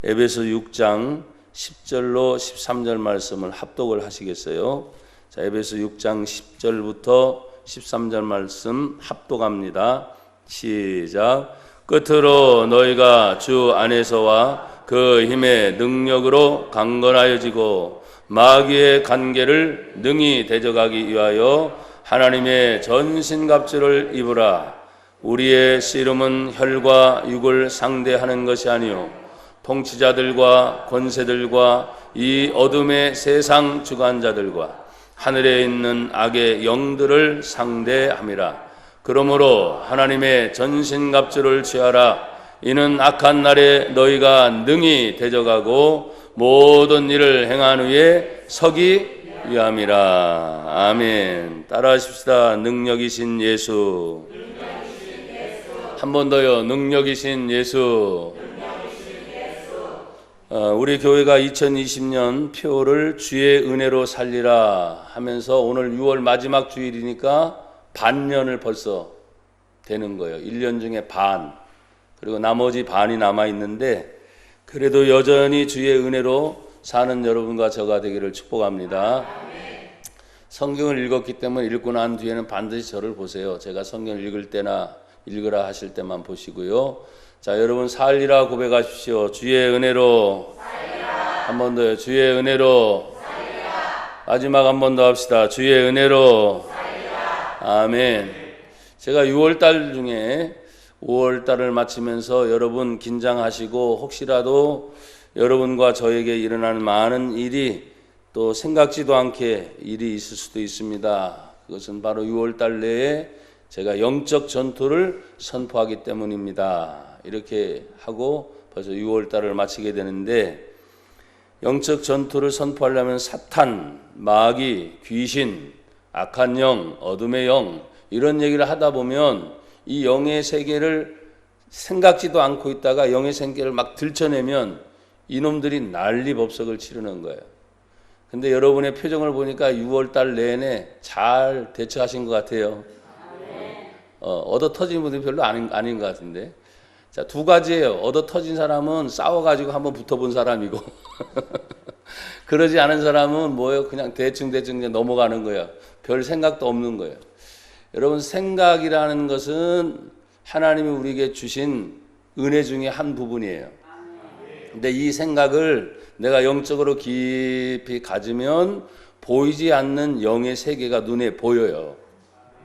에베소 6장 10절로 13절 말씀을 합독을 하시겠어요? 자, 에베소 6장 10절부터 13절 말씀 합독합니다. 시작. 끝으로 너희가 주 안에서와 그 힘의 능력으로 강건하여지고 마귀의 간계를 능히 대적하기 위하여 하나님의 전신갑주를 입으라. 우리의 씨름은 혈과 육을 상대하는 것이 아니요 통치자들과 권세들과 이 어둠의 세상 주관자들과 하늘에 있는 악의 영들을 상대함이라. 그러므로 하나님의 전신갑주를 취하라. 이는 악한 날에 너희가 능히 대적하고 모든 일을 행한 후에 서기 위함이라. 아멘. 따라하십시다. 능력이신 예수. 한 번 더요. 능력이신 예수. 우리 교회가 2020년 표를 주의 은혜로 살리라 하면서 오늘 6월 마지막 주일이니까 반년을 벌써 되는 거예요. 1년 중에 반, 그리고 나머지 반이 남아있는데 그래도 여전히 주의 은혜로 사는 여러분과 저가 되기를 축복합니다. 성경을 읽었기 때문에 읽고 난 뒤에는 반드시 저를 보세요. 제가 성경을 읽을 때나 읽으라 하실 때만 보시고요. 자, 여러분 살리라 고백하십시오. 주의 은혜로 한 번 더요. 주의 은혜로 마지막 한 번 더 합시다. 주의 은혜로 아멘. 제가 6월달 중에 5월달을 마치면서 여러분 긴장하시고 혹시라도 여러분과 저에게 일어나는 많은 일이 또 생각지도 않게 일이 있을 수도 있습니다. 그것은 바로 6월달 내에 제가 영적 전투를 선포하기 때문입니다. 이렇게 하고 벌써 6월달을 마치게 되는데 영적 전투를 선포하려면 사탄, 마귀, 귀신, 악한 영, 어둠의 영 이런 얘기를 하다 보면 이 영의 세계를 생각지도 않고 있다가 영의 세계를 막 들춰내면 이놈들이 난리법석을 치르는 거예요. 근데 여러분의 표정을 보니까 6월달 내내 잘 대처하신 것 같아요. 얻어 터진 분들이 별로 아닌 것 같은데. 자, 두 가지예요. 얻어 터진 사람은 싸워가지고 한번 붙어본 사람이고 그러지 않은 사람은 뭐예요? 그냥 대충 넘어가는 거예요. 별 생각도 없는 거예요. 여러분, 생각이라는 것은 하나님이 우리에게 주신 은혜 중에 한 부분이에요. 근데 이 생각을 내가 영적으로 깊이 가지면 보이지 않는 영의 세계가 눈에 보여요.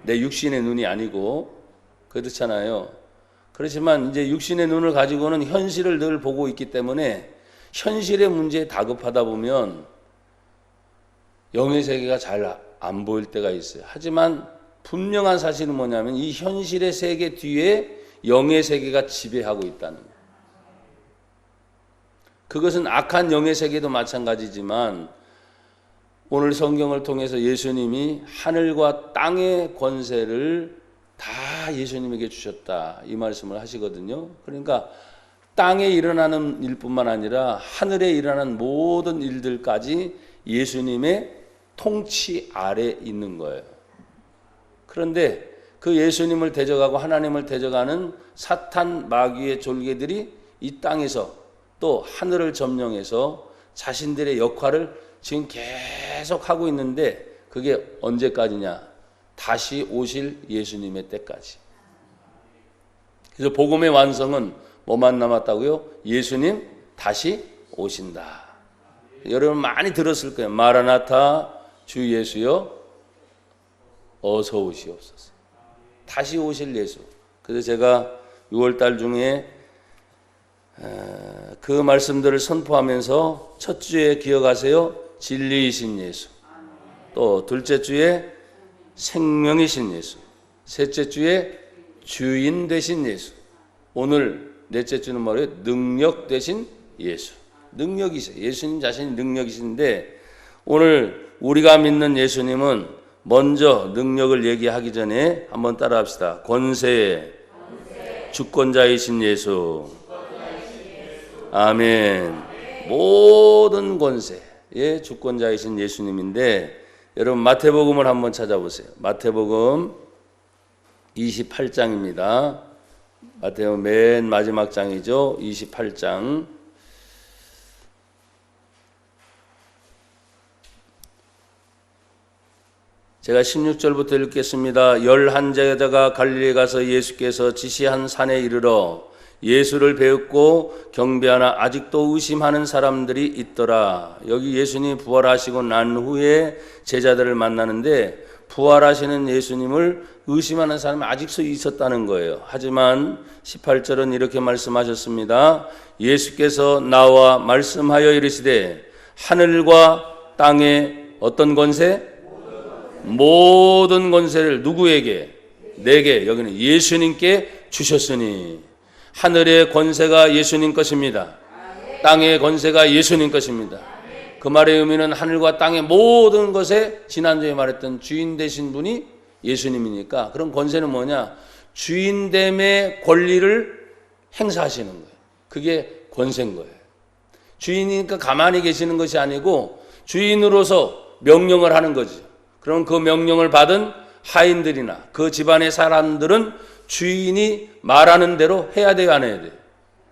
내 육신의 눈이 아니고. 그렇잖아요. 그렇지만 이제 육신의 눈을 가지고는 현실을 늘 보고 있기 때문에 현실의 문제에 다급하다 보면 영의 세계가 잘 안 보일 때가 있어요. 하지만 분명한 사실은 뭐냐면 이 현실의 세계 뒤에 영의 세계가 지배하고 있다는 거예요. 그것은 악한 영의 세계도 마찬가지지만 오늘 성경을 통해서 예수님이 하늘과 땅의 권세를 다 예수님에게 주셨다 이 말씀을 하시거든요. 그러니까 땅에 일어나는 일뿐만 아니라 하늘에 일어나는 모든 일들까지 예수님의 통치 아래 있는 거예요. 그런데 그 예수님을 대적하고 하나님을 대적하는 사탄 마귀의 졸개들이 이 땅에서 또 하늘을 점령해서 자신들의 역할을 지금 계속 하고 있는데 그게 언제까지냐? 다시 오실 예수님의 때까지. 그래서 복음의 완성은 뭐만 남았다고요? 예수님 다시 오신다. 여러분 많이 들었을 거예요. 마라나타 주 예수여 어서 오시옵소서. 다시 오실 예수. 그래서 제가 6월달 중에 그 말씀들을 선포하면서 첫 주에 기억하세요. 진리이신 예수. 또 둘째 주에 생명이신 예수. 셋째 주에 주인 되신 예수. 오늘 넷째 주는 뭐예요? 능력 되신 예수. 능력이세요. 예수님 자신이 능력이신데 오늘 우리가 믿는 예수님은 먼저 능력을 얘기하기 전에 한번 따라합시다. 권세의 주권자이신 예수. 아멘. 모든 권세의 주권자이신 예수님인데 여러분 마태복음을 한번 찾아보세요. 마태복음 28장입니다. 마태복음 맨 마지막 장이죠. 28장 제가 16절부터 읽겠습니다. 11제자가 갈릴리에 가서 예수께서 지시한 산에 이르러 예수를 배웠고 경배하나 아직도 의심하는 사람들이 있더라. 여기 예수님이 부활하시고 난 후에 제자들을 만나는데 부활하시는 예수님을 의심하는 사람이 아직도 있었다는 거예요. 하지만 18절은 이렇게 말씀하셨습니다. 예수께서 나와 말씀하여 이르시되 하늘과 땅에 어떤 권세? 모든 권세를 누구에게? 내게, 여기는 예수님께 주셨으니 하늘의 권세가 예수님 것입니다. 땅의 권세가 예수님 것입니다. 그 말의 의미는 하늘과 땅의 모든 것에 지난주에 말했던 주인 되신 분이 예수님이니까 그런 권세는 뭐냐? 주인됨의 권리를 행사하시는 거예요. 그게 권세인 거예요. 주인이니까 가만히 계시는 것이 아니고 주인으로서 명령을 하는 거죠. 그럼 그 명령을 받은 하인들이나 그 집안의 사람들은 주인이 말하는 대로 해야 돼요, 안 해야 돼요?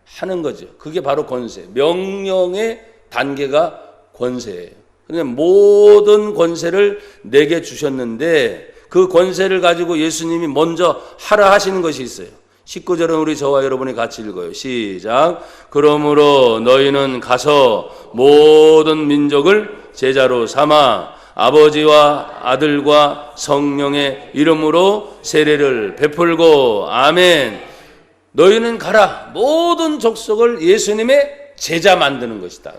하는 거죠. 그게 바로 권세. 명령의 단계가 권세예요. 그러니까 모든 권세를 내게 주셨는데 그 권세를 가지고 예수님이 먼저 하라 하시는 것이 있어요. 19절은 우리 저와 여러분이 같이 읽어요. 시작. 그러므로 너희는 가서 모든 민족을 제자로 삼아 아버지와 아들과 성령의 이름으로 세례를 베풀고 아멘. 너희는 가라. 모든 족속을 예수님의 제자 만드는 것이다.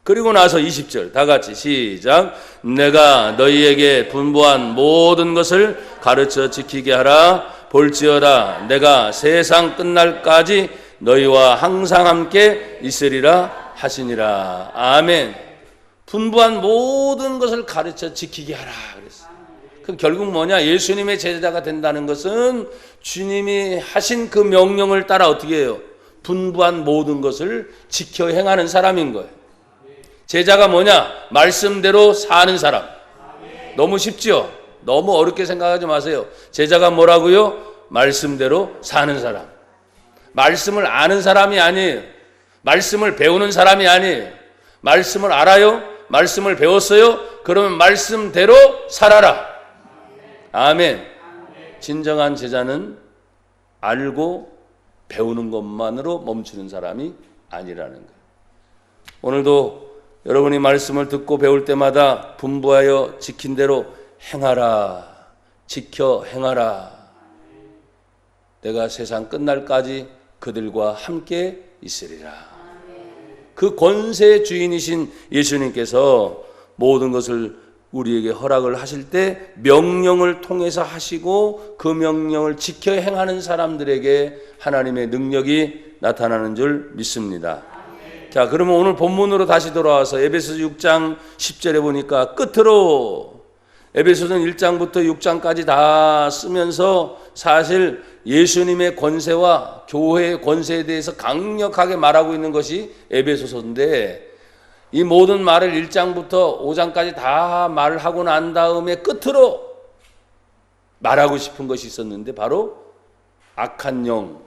그리고 나서 20절 다 같이 시작. 내가 너희에게 분부한 모든 것을 가르쳐 지키게 하라. 볼지어다 내가 세상 끝날까지 너희와 항상 함께 있으리라 하시니라. 아멘. 분부한 모든 것을 가르쳐 지키게 하라 그랬어요. 그럼 결국 뭐냐? 예수님의 제자가 된다는 것은 주님이 하신 그 명령을 따라 어떻게 해요? 분부한 모든 것을 지켜 행하는 사람인 거예요. 제자가 뭐냐? 말씀대로 사는 사람. 너무 쉽죠? 너무 어렵게 생각하지 마세요. 제자가 뭐라고요? 말씀대로 사는 사람. 말씀을 아는 사람이 아니에요. 말씀을 배우는 사람이 아니에요. 말씀을 알아요? 말씀을 배웠어요? 그러면 말씀대로 살아라. 아멘. 진정한 제자는 알고 배우는 것만으로 멈추는 사람이 아니라는 거예요. 오늘도 여러분이 말씀을 듣고 배울 때마다 분부하여 지킨 대로 행하라. 지켜 행하라. 내가 세상 끝날까지 그들과 함께 있으리라. 그 권세의 주인이신 예수님께서 모든 것을 우리에게 허락을 하실 때 명령을 통해서 하시고 그 명령을 지켜 행하는 사람들에게 하나님의 능력이 나타나는 줄 믿습니다. 자, 그러면 오늘 본문으로 다시 돌아와서 에베소서 6장 10절에 보니까 끝으로 에베소서 1장부터 6장까지 다 쓰면서 사실 예수님의 권세와 교회의 권세에 대해서 강력하게 말하고 있는 것이 에베소서인데 이 모든 말을 1장부터 5장까지 다 말하고 난 다음에 끝으로 말하고 싶은 것이 있었는데 바로 악한 영,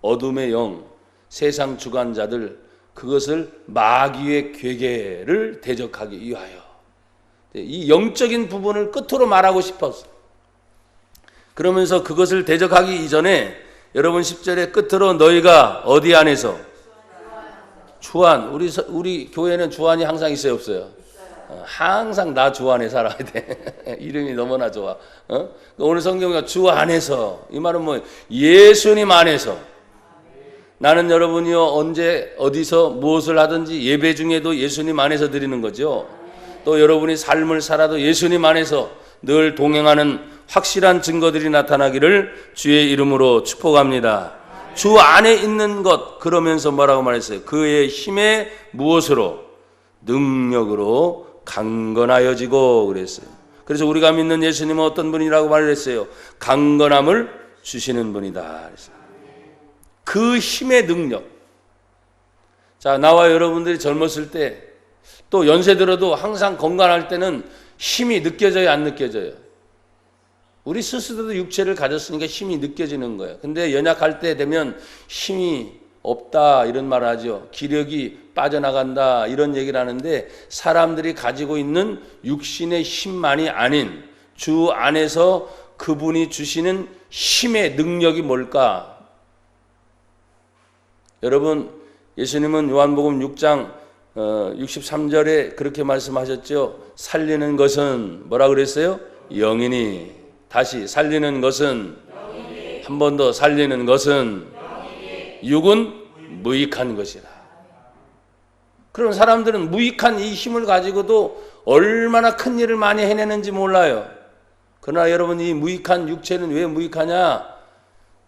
어둠의 영, 세상 주관자들 그것을 마귀의 괴계를 대적하기 위하여 이 영적인 부분을 끝으로 말하고 싶었어. 그러면서 그것을 대적하기 이전에 여러분 10절의 끝으로 너희가 어디 안에서? 주안. 우리 교회는 주안이 항상 있어요, 없어요? 항상 나 주 안에 살아야 돼. 이름이 너무나 좋아. 오늘 성경이 주 안에서. 이 말은 뭐예요? 예수님 안에서. 나는 여러분이요 언제 어디서 무엇을 하든지 예배 중에도 예수님 안에서 드리는 거죠. 또 여러분이 삶을 살아도 예수님 안에서 늘 동행하는 확실한 증거들이 나타나기를 주의 이름으로 축복합니다. 주 안에 있는 것 그러면서 뭐라고 말했어요? 그의 힘에 무엇으로? 능력으로 강건하여지고 그랬어요. 그래서 우리가 믿는 예수님은 어떤 분이라고 말을 했어요? 강건함을 주시는 분이다 그랬어요. 그 힘의 능력. 자, 나와 여러분들이 젊었을 때 또 연세 들어도 항상 건강할 때는 힘이 느껴져요, 안 느껴져요? 우리 스스로도 육체를 가졌으니까 힘이 느껴지는 거예요. 근데 연약할 때 되면 힘이 없다 이런 말을 하죠. 기력이 빠져나간다 이런 얘기를 하는데 사람들이 가지고 있는 육신의 힘만이 아닌 주 안에서 그분이 주시는 힘의 능력이 뭘까? 여러분, 예수님은 요한복음 6장 63절에 그렇게 말씀하셨죠. 살리는 것은 뭐라 그랬어요? 영이니. 다시 살리는 것은 한 번 더 살리는 것은 육은 무익한 것이라. 그럼 사람들은 무익한 이 힘을 가지고도 얼마나 큰 일을 많이 해내는지 몰라요. 그러나 여러분, 이 무익한 육체는 왜 무익하냐?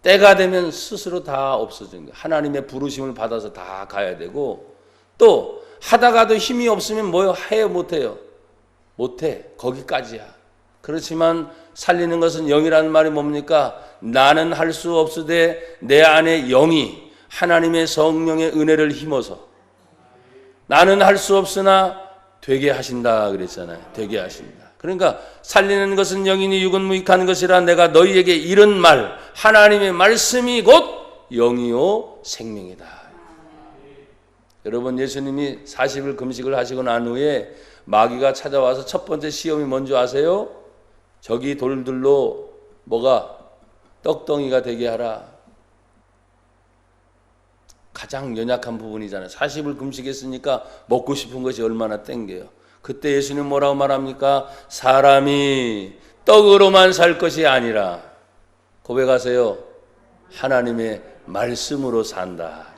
때가 되면 스스로 다 없어지는 거예요. 하나님의 부르심을 받아서 다 가야 되고, 또 하다가도 힘이 없으면 뭐요? 해요? 못해요? 못해. 거기까지야. 그렇지만 살리는 것은 영이라는 말이 뭡니까? 나는 할 수 없으되 내 안에 영이 하나님의 성령의 은혜를 힘어서 나는 할 수 없으나 되게 하신다 그랬잖아요. 되게 하신다. 그러니까 살리는 것은 영이니 육은 무익한 것이라 내가 너희에게 이른 말 하나님의 말씀이 곧 영이요 생명이다. 여러분, 예수님이 40일 금식을 하시고 난 후에 마귀가 찾아와서 첫 번째 시험이 뭔지 아세요? 저기 돌들로 뭐가 떡덩이가 되게 하라. 가장 연약한 부분이잖아요. 40일 금식했으니까 먹고 싶은 것이 얼마나 땡겨요. 그때 예수님 뭐라고 말합니까? 사람이 떡으로만 살 것이 아니라 고백하세요. 하나님의 말씀으로 산다.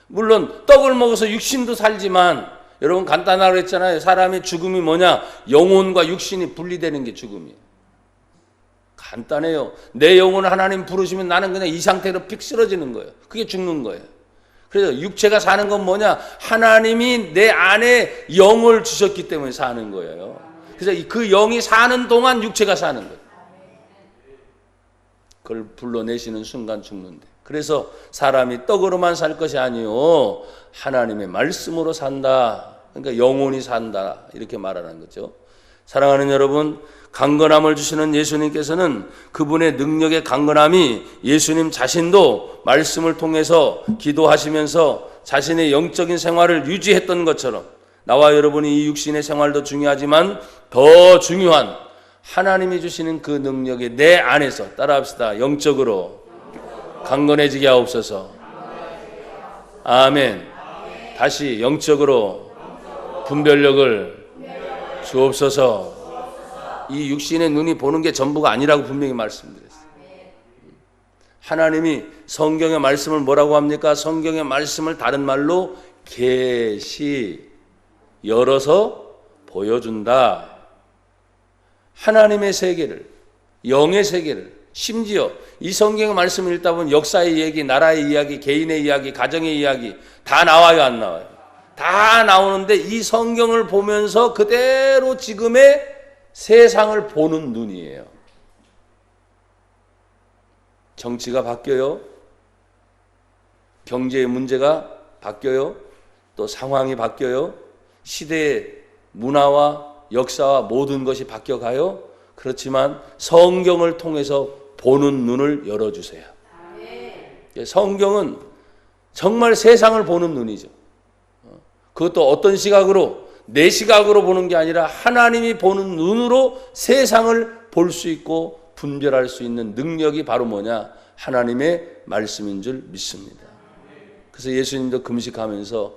물론 떡을 먹어서 육신도 살지만 여러분 간단하고 했잖아요. 사람의 죽음이 뭐냐? 영혼과 육신이 분리되는 게 죽음이에요. 간단해요. 내 영혼을 하나님 부르시면 나는 그냥 이 상태로 픽 쓰러지는 거예요. 그게 죽는 거예요. 그래서 육체가 사는 건 뭐냐? 하나님이 내 안에 영을 주셨기 때문에 사는 거예요. 그래서 그 영이 사는 동안 육체가 사는 거예요. 그걸 불러내시는 순간 죽는데. 그래서 사람이 떡으로만 살 것이 아니요 하나님의 말씀으로 산다. 그러니까 영혼이 산다. 이렇게 말하는 거죠. 사랑하는 여러분, 강건함을 주시는 예수님께서는 그분의 능력의 강건함이 예수님 자신도 말씀을 통해서 기도하시면서 자신의 영적인 생활을 유지했던 것처럼 나와 여러분이 이 육신의 생활도 중요하지만 더 중요한 하나님이 주시는 그 능력이 내 안에서 따라합시다. 영적으로 강건해지게 하옵소서. 아멘. 다시 영적으로 분별력을 주옵소서. 이 육신의 눈이 보는 게 전부가 아니라고 분명히 말씀드렸어요. 하나님이 성경의 말씀을 뭐라고 합니까? 성경의 말씀을 다른 말로 계시, 열어서 보여준다. 하나님의 세계를, 영의 세계를, 심지어 이 성경의 말씀을 읽다 보면 역사의 얘기, 나라의 이야기, 개인의 이야기, 가정의 이야기 다 나와요, 안 나와요? 다 나오는데 이 성경을 보면서 그대로 지금의 세상을 보는 눈이에요. 정치가 바뀌어요. 경제의 문제가 바뀌어요. 또 상황이 바뀌어요. 시대의 문화와 역사와 모든 것이 바뀌어가요. 그렇지만 성경을 통해서 보는 눈을 열어주세요. 성경은 정말 세상을 보는 눈이죠. 그것도 어떤 시각으로? 내 시각으로 보는 게 아니라 하나님이 보는 눈으로 세상을 볼 수 있고 분별할 수 있는 능력이 바로 뭐냐? 하나님의 말씀인 줄 믿습니다. 그래서 예수님도 금식하면서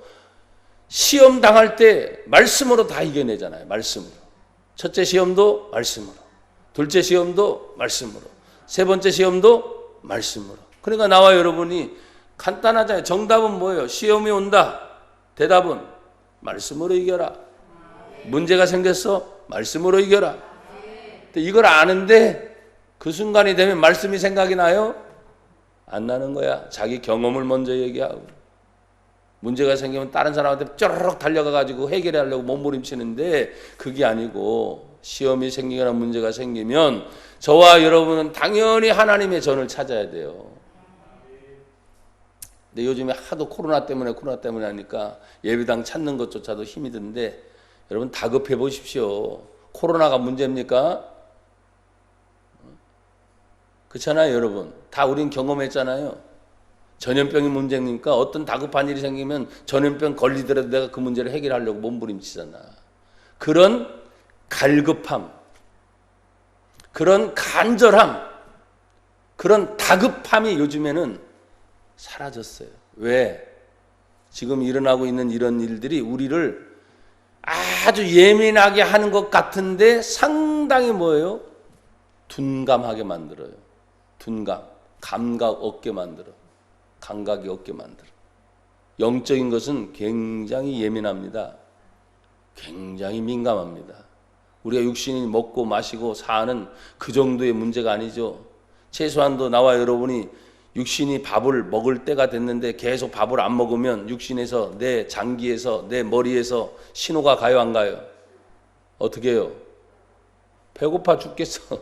시험 당할 때 말씀으로 다 이겨내잖아요. 말씀으로. 첫째 시험도 말씀으로. 둘째 시험도 말씀으로. 세 번째 시험도 말씀으로. 그러니까 나와 여러분이 간단하잖아요. 정답은 뭐예요? 시험이 온다. 대답은 말씀으로 이겨라. 문제가 생겼어? 말씀으로 이겨라. 이걸 아는데 그 순간이 되면 말씀이 생각이 나요? 안 나는 거야. 자기 경험을 먼저 얘기하고 문제가 생기면 다른 사람한테 쩌르륵 달려가가지고 해결하려고 몸부림치는데 그게 아니고 시험이 생기거나 문제가 생기면 저와 여러분은 당연히 하나님의 전을 찾아야 돼요. 근데 요즘에 하도 코로나 때문에 하니까 예배당 찾는 것조차도 힘이 드는데 여러분 다급해 보십시오. 코로나가 문제입니까? 그렇잖아요, 여러분. 다 우린 경험했잖아요. 전염병이 문제입니까? 어떤 다급한 일이 생기면 전염병 걸리더라도 내가 그 문제를 해결하려고 몸부림치잖아. 그런 갈급함, 그런 간절함, 그런 다급함이 요즘에는 사라졌어요. 왜? 지금 일어나고 있는 이런 일들이 우리를 아주 예민하게 하는 것 같은데 상당히 뭐예요? 둔감하게 만들어요. 둔감, 감각 없게 만들어. 감각이 없게 만들어. 영적인 것은 굉장히 예민합니다. 굉장히 민감합니다. 우리가 육신이 먹고 마시고 사는 그 정도의 문제가 아니죠. 최소한도 나와 여러분이 육신이 밥을 먹을 때가 됐는데 계속 밥을 안 먹으면 육신에서 내 장기에서 내 머리에서 신호가 가요 안 가요? 어떻게 해요? 배고파 죽겠어.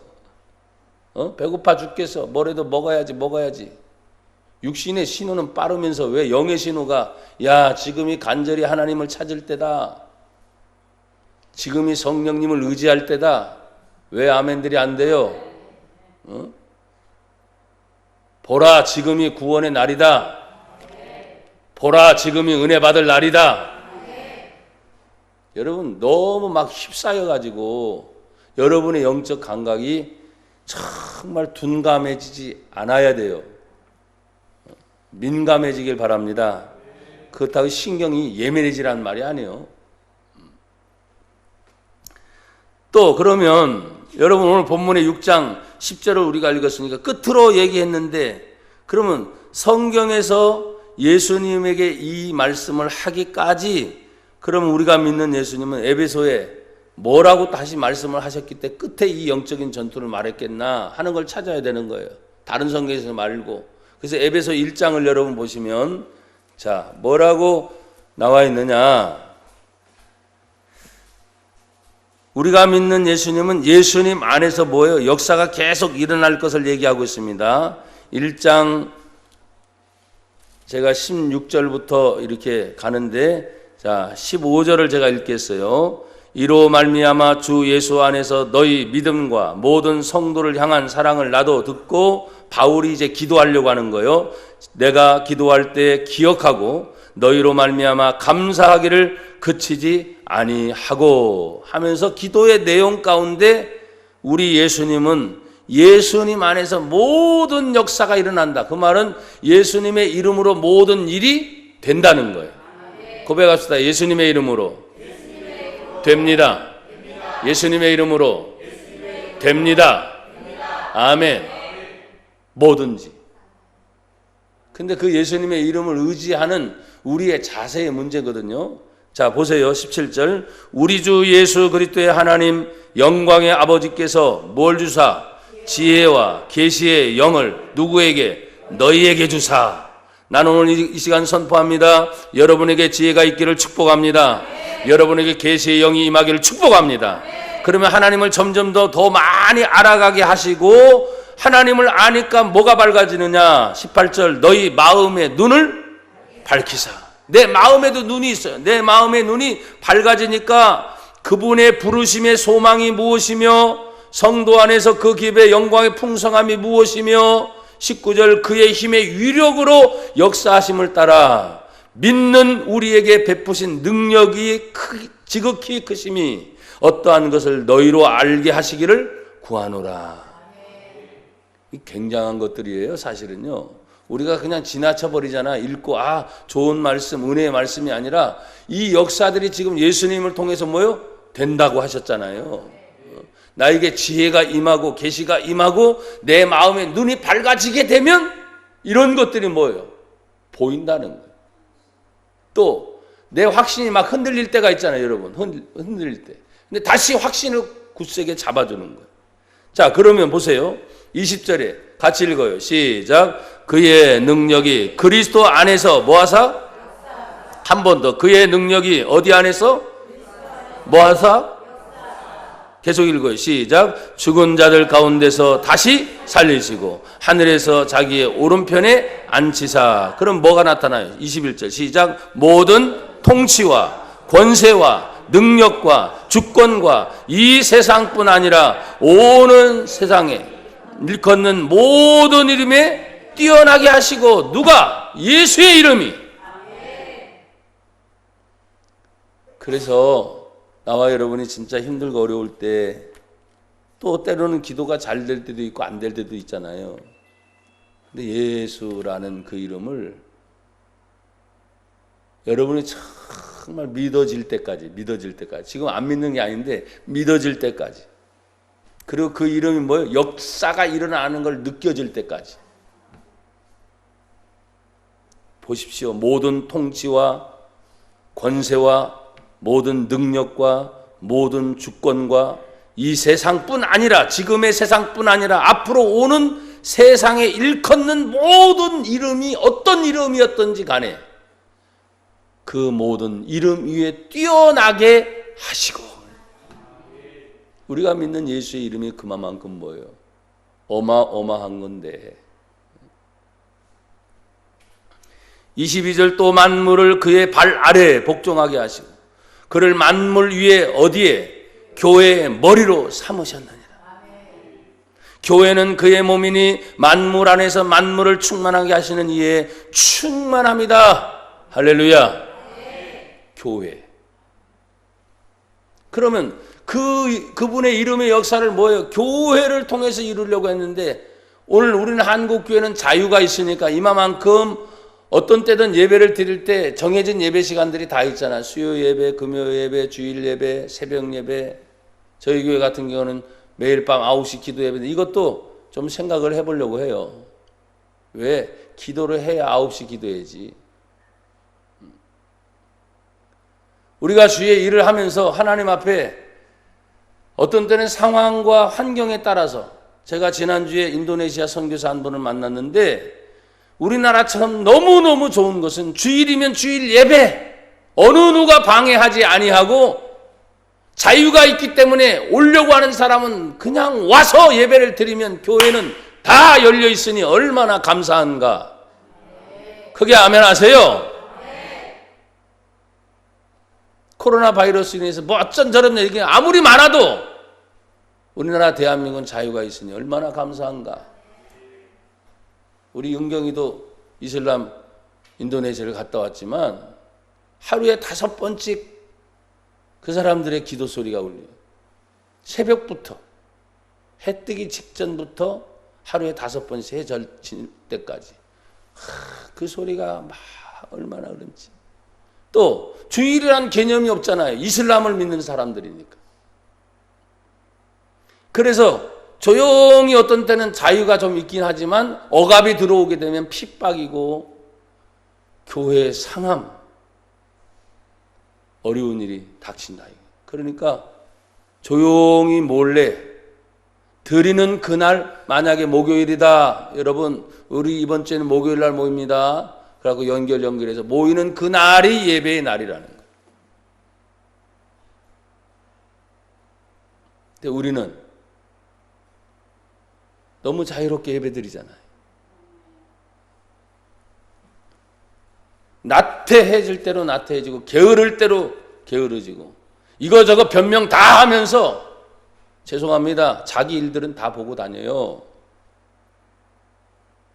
배고파 죽겠어. 뭐라도 먹어야지. 육신의 신호는 빠르면서 왜 영의 신호가 야 지금이 간절히 하나님을 찾을 때다. 지금이 성령님을 의지할 때다. 왜 아멘들이 안 돼요? 보라 지금이 구원의 날이다. 보라 지금이 은혜 받을 날이다. 여러분 너무 막 휩싸여 가지고 여러분의 영적 감각이 정말 둔감해지지 않아야 돼요. 민감해지길 바랍니다. 그렇다고 신경이 예민해지라는 말이 아니에요. 또 그러면 여러분 오늘 본문의 6장 10절을 우리가 읽었으니까 끝으로 얘기했는데 그러면 성경에서 예수님에게 이 말씀을 하기까지 그러면 우리가 믿는 예수님은 에베소에 뭐라고 다시 말씀을 하셨기 때문에 끝에 이 영적인 전투를 말했겠나 하는 걸 찾아야 되는 거예요. 다른 성경에서 말고. 그래서 에베소 1장을 여러분 보시면 자 뭐라고 나와 있느냐. 우리가 믿는 예수님은 예수님 안에서 뭐예요? 역사가 계속 일어날 것을 얘기하고 있습니다. 1장 제가 16절부터 이렇게 가는데 자 15절을 제가 읽겠어요. 이로 말미암아 주 예수 안에서 너희 믿음과 모든 성도를 향한 사랑을 나도 듣고 바울이 이제 기도하려고 하는 거예요. 내가 기도할 때 기억하고 너희로 말미암아 감사하기를 그치지 아니하고 하면서 기도의 내용 가운데 우리 예수님은 예수님 안에서 모든 역사가 일어난다. 그 말은 예수님의 이름으로 모든 일이 된다는 거예요. 고백합시다. 예수님의 이름으로 됩니다. 예수님의 이름으로 됩니다. 아멘. 뭐든지. 근데 그 예수님의 이름을 의지하는 우리의 자세의 문제거든요. 자 보세요. 17절 우리 주 예수 그리스도의 하나님 영광의 아버지께서 뭘 주사? 지혜와 계시의 영을 누구에게? 너희에게 주사. 나는 오늘 이 시간 선포합니다. 여러분에게 지혜가 있기를 축복합니다. 여러분에게 계시의 영이 임하기를 축복합니다. 그러면 하나님을 점점 더 많이 알아가게 하시고 하나님을 아니까 뭐가 밝아지느냐? 18절 너희 마음의 눈을 밝히사. 내 마음에도 눈이 있어요. 내 마음의 눈이 밝아지니까 그분의 부르심의 소망이 무엇이며 성도 안에서 그 기업의 영광의 풍성함이 무엇이며 19절 그의 힘의 위력으로 역사하심을 따라 믿는 우리에게 베푸신 능력이 지극히 크심이 어떠한 것을 너희로 알게 하시기를 구하노라. 이 굉장한 것들이에요. 사실은요. 우리가 그냥 지나쳐 버리잖아. 읽고 좋은 말씀, 은혜의 말씀이 아니라 이 역사들이 지금 예수님을 통해서 뭐요? 된다고 하셨잖아요. 나에게 지혜가 임하고 계시가 임하고 내 마음의 눈이 밝아지게 되면 이런 것들이 뭐예요? 보인다는 거예요. 또 내 확신이 막 흔들릴 때가 있잖아요. 여러분. 흔들릴 때. 근데 다시 확신을 굳세게 잡아주는 거예요. 자 그러면 보세요. 20절에 같이 읽어요. 시작. 그의 능력이 그리스도 안에서 뭐하사? 한 번 더. 그의 능력이 어디 안에서? 뭐하사? 계속 읽어요. 시작. 죽은 자들 가운데서 다시 살리시고 하늘에서 자기의 오른편에 앉히사. 그럼 뭐가 나타나요? 21절 시작. 모든 통치와 권세와 능력과 주권과 이 세상뿐 아니라 오는 세상에 일컫는 모든 이름에 뛰어나게 하시고 누가? 예수의 이름이. 그래서 나와 여러분이 진짜 힘들고 어려울 때 또 때로는 기도가 잘 될 때도 있고 안 될 때도 있잖아요. 근데 예수라는 그 이름을 여러분이 정말 믿어질 때까지, 지금 안 믿는 게 아닌데 믿어질 때까지, 그리고 그 이름이 뭐예요? 역사가 일어나는 걸 느껴질 때까지. 보십시오. 모든 통치와 권세와 모든 능력과 모든 주권과 이 세상뿐 아니라, 지금의 세상뿐 아니라 앞으로 오는 세상에 일컫는 모든 이름이 어떤 이름이었던지 간에 그 모든 이름 위에 뛰어나게 하시고, 우리가 믿는 예수의 이름이 그만큼 뭐예요? 어마어마한 건데. 22절, 또 만물을 그의 발 아래에 복종하게 하시고 그를 만물 위에 어디에? 교회의 머리로 삼으셨느니라. 교회는 그의 몸이니 만물 안에서 만물을 충만하게 하시는 이에 충만합니다. 할렐루야. 교회. 그러면 그분의 이름의 역사를 뭐예요? 교회를 통해서 이루려고 했는데, 오늘 우리는 한국교회는 자유가 있으니까 이만큼 어떤 때든 예배를 드릴 때 정해진 예배 시간들이 다 있잖아. 수요 예배, 금요 예배, 주일 예배, 새벽 예배. 저희 교회 같은 경우는 매일 밤 9시 기도 예배인데, 이것도 좀 생각을 해보려고 해요. 왜? 기도를 해야 9시 기도해야지. 우리가 주의 일을 하면서 하나님 앞에 어떤 때는 상황과 환경에 따라서, 제가 지난주에 인도네시아 선교사 한 분을 만났는데, 우리나라처럼 너무너무 좋은 것은 주일이면 주일 예배, 어느 누가 방해하지 아니하고 자유가 있기 때문에 오려고 하는 사람은 그냥 와서 예배를 드리면 교회는 다 열려 있으니 얼마나 감사한가. 크게 아멘 하세요. 코로나 바이러스로 인해서 뭐 어쩐저런 얘기 아무리 많아도 우리나라 대한민국은 자유가 있으니 얼마나 감사한가. 우리 윤경이도 이슬람 인도네시아를 갔다 왔지만 하루에 5번씩 그 사람들의 기도 소리가 울려요. 새벽부터, 해 뜨기 직전부터 하루에 5번씩 해 질 때까지. 그 소리가 막 얼마나 그런지. 또 주일이란 개념이 없잖아요. 이슬람을 믿는 사람들이니까. 그래서 조용히 어떤 때는 자유가 좀 있긴 하지만 억압이 들어오게 되면 핍박이고 교회의 상함, 어려운 일이 닥친다. 그러니까 조용히 몰래 드리는 그날, 만약에 목요일이다. 여러분, 우리 이번 주에는 목요일 날 모입니다. 그래갖고 연결해서 모이는 그날이 예배의 날이라는 거예요. 근데 우리는 너무 자유롭게 예배드리잖아요. 나태해질 대로 나태해지고 게으를 대로 게으르지고 이거저거 변명 다 하면서, 죄송합니다, 자기 일들은 다 보고 다녀요.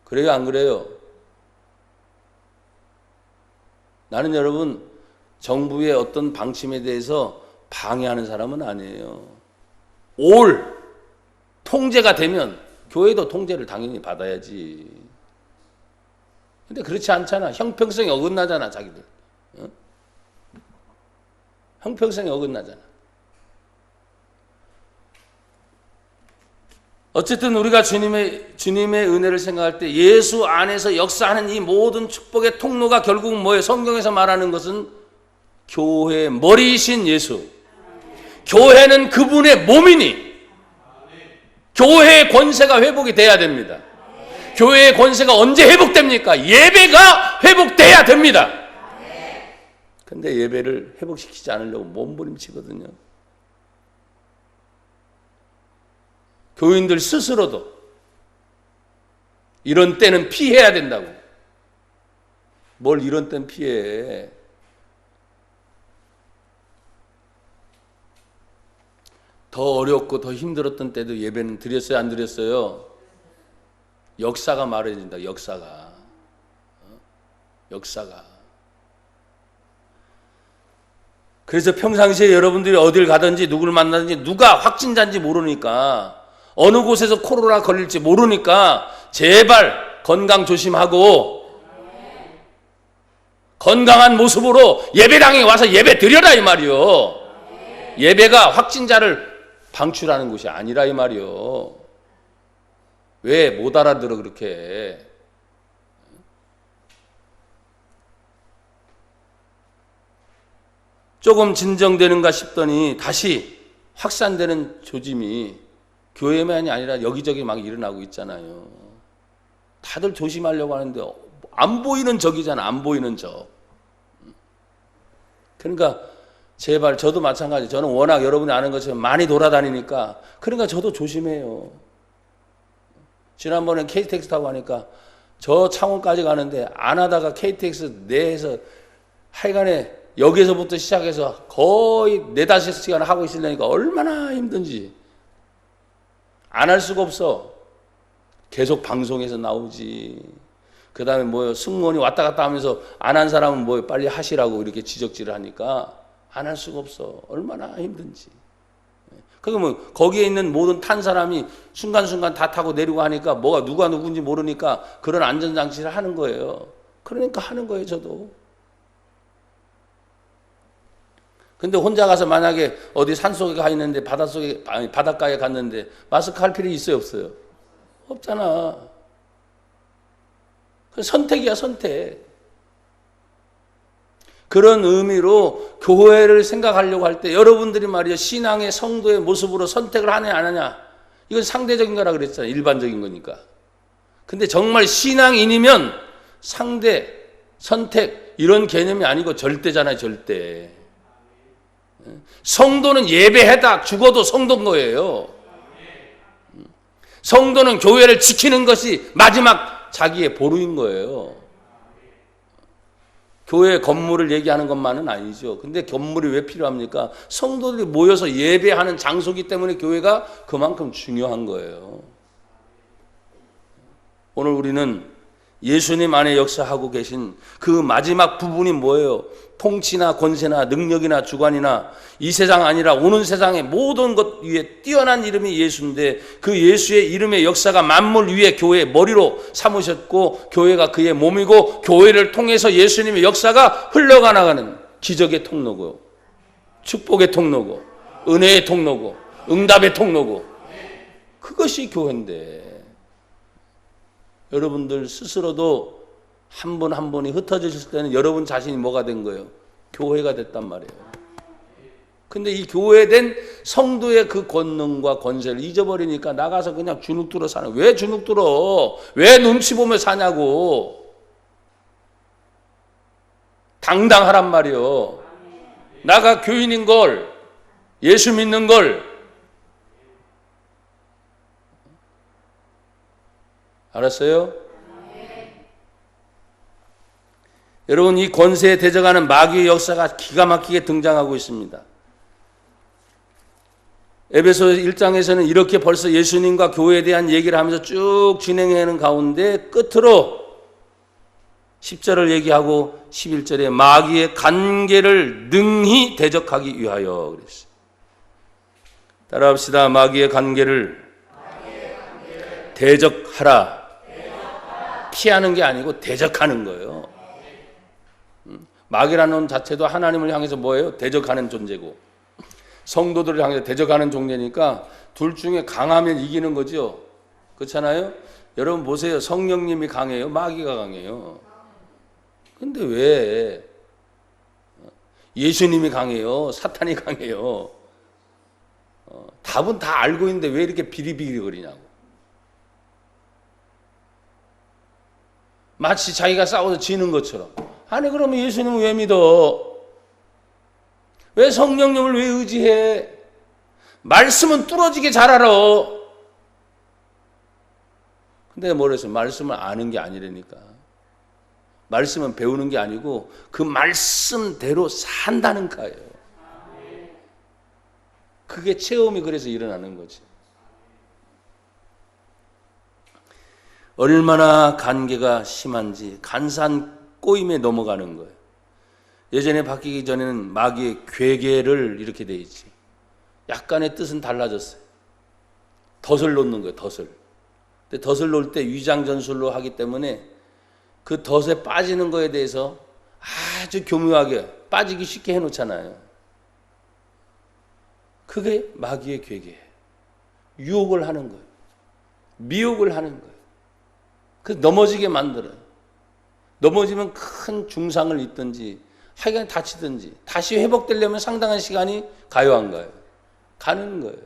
그래요, 안 그래요? 나는 여러분 정부의 어떤 방침에 대해서 방해하는 사람은 아니에요. 올 통제가 되면 교회도 통제를 당연히 받아야지. 근데 그렇지 않잖아. 형평성이 어긋나잖아, 자기들. 어? 형평성이 어긋나잖아. 어쨌든 우리가 주님의 은혜를 생각할 때 예수 안에서 역사하는 이 모든 축복의 통로가 결국은 뭐예요? 성경에서 말하는 것은 교회의 머리이신 예수. 교회는 그분의 몸이니 교회의 권세가 회복이 돼야 됩니다. 교회의 권세가 언제 회복됩니까? 예배가 회복돼야 됩니다. 근데 예배를 회복시키지 않으려고 몸부림치거든요. 교인들 스스로도 이런 때는 피해야 된다고. 뭘 이런 때는 피해. 더 어렵고 더 힘들었던 때도 예배는 드렸어요, 안 드렸어요? 역사가 말해진다. 역사가. 그래서 평상시에 여러분들이 어딜 가든지 누구를 만나든지 누가 확진자인지 모르니까, 어느 곳에서 코로나 걸릴지 모르니까 제발 건강 조심하고 건강한 모습으로 예배당에 와서 예배 드려라 이 말이요. 예배가 확진자를 방출하는 곳이 아니라 이 말이요. 왜 못 알아들어 그렇게. 조금 진정되는가 싶더니 다시 확산되는 조짐이 교회만이 아니라 여기저기 막 일어나고 있잖아요. 다들 조심하려고 하는데 안 보이는 적이잖아. 안 보이는 적. 그러니까 제발, 저도 마찬가지. 저는 워낙 여러분이 아는 것처럼 많이 돌아다니니까, 그러니까 저도 조심해요. 지난번에 KTX 타고 가니까 저 창원까지 가는데 안 하다가 KTX 내에서 하여간에 여기서부터 시작해서 거의 4-5시간 하고 있으려니까 얼마나 힘든지. 안 할 수가 없어. 계속 방송에서 나오지. 그 다음에 뭐요, 승무원이 왔다 갔다 하면서 안 한 사람은 뭐 빨리 하시라고 이렇게 지적질을 하니까 안 할 수가 없어. 얼마나 힘든지. 그러면 뭐 거기에 있는 모든 탄 사람이 순간순간 다 타고 내리고 하니까 뭐가 누가 누군지 모르니까 그런 안전장치를 하는 거예요. 그러니까 하는 거예요, 저도. 근데 혼자 가서 만약에 어디 산속에 가 있는데 바닷가에 갔는데 마스크 할 필요 있어요, 없어요? 없잖아. 선택이야, 선택. 그런 의미로 교회를 생각하려고 할 때 여러분들이 말이야, 신앙의 성도의 모습으로 선택을 하냐 안 하냐, 이건 상대적인 거라 그랬잖아요. 일반적인 거니까. 근데 정말 신앙인이면 상대, 선택 이런 개념이 아니고 절대잖아요, 절대. 성도는 예배해다 죽어도 성도인 거예요. 성도는 교회를 지키는 것이 마지막 자기의 보루인 거예요. 교회 건물을 얘기하는 것만은 아니죠. 근데 건물이 왜 필요합니까? 성도들이 모여서 예배하는 장소이기 때문에 교회가 그만큼 중요한 거예요. 오늘 우리는 예수님 안에 역사하고 계신 그 마지막 부분이 뭐예요? 통치나 권세나 능력이나 주관이나 이 세상 아니라 오는 세상의 모든 것 위에 뛰어난 이름이 예수인데, 그 예수의 이름의 역사가 만물 위에 교회의 머리로 삼으셨고, 교회가 그의 몸이고, 교회를 통해서 예수님의 역사가 흘러가나가는 기적의 통로고, 축복의 통로고, 은혜의 통로고, 응답의 통로고, 그것이 교회인데, 여러분들 스스로도 한 분 한 분이 흩어지실 때는 여러분 자신이 뭐가 된 거예요? 교회가 됐단 말이에요. 근데 이 교회된 성도의 그 권능과 권세를 잊어버리니까 나가서 그냥 주눅 들어 사는. 왜 주눅 들어? 왜 눈치 보며 사냐고. 당당하란 말이요. 나가 교인인 걸, 예수 믿는 걸. 알았어요? 여러분, 이 권세에 대적하는 마귀의 역사가 기가 막히게 등장하고 있습니다. 에베소 1장에서는 이렇게 벌써 예수님과 교회에 대한 얘기를 하면서 쭉 진행하는 가운데 끝으로 10절을 얘기하고 11절에 마귀의 간계를 능히 대적하기 위하여 그랬어요. 따라합시다. 마귀의 간계를 대적하라. 피하는 게 아니고 대적하는 거예요. 마귀라는 놈 자체도 하나님을 향해서 뭐예요? 대적하는 존재고, 성도들을 향해서 대적하는 존재니까 둘 중에 강하면 이기는 거죠. 그렇잖아요? 여러분 보세요. 성령님이 강해요? 마귀가 강해요? 근데 왜? 예수님이 강해요? 사탄이 강해요? 답은 다 알고 있는데 왜 이렇게 비리비리거리냐고. 마치 자기가 싸워서 지는 것처럼. 아니 그러면 예수님을 왜 믿어? 왜 성령님을 왜 의지해? 말씀은 뚫어지게 잘 알아. 근데 뭐랬어요? 말씀을 아는 게 아니라니까. 말씀은 배우는 게 아니고 그 말씀대로 산다는 거예요. 그게 체험이 그래서 일어나는 거지. 얼마나 간계가 심한지 간산 꼬임에 넘어가는 거예요. 예전에 바뀌기 전에는 마귀의 괴계를 이렇게 돼 있지. 약간의 뜻은 달라졌어요. 덫을 놓는 거예요. 덫을. 근데 덫을 놓을 때 위장전술로 하기 때문에 그 덫에 빠지는 거에 대해서 아주 교묘하게 빠지기 쉽게 해놓잖아요. 그게 마귀의 괴계예요. 유혹을 하는 거예요. 미혹을 하는 거예요. 그래서 넘어지게 만들어요. 넘어지면 큰 중상을 입든지 하여간 다치든지 다시 회복되려면 상당한 시간이 가요한 거예요. 가는 거예요.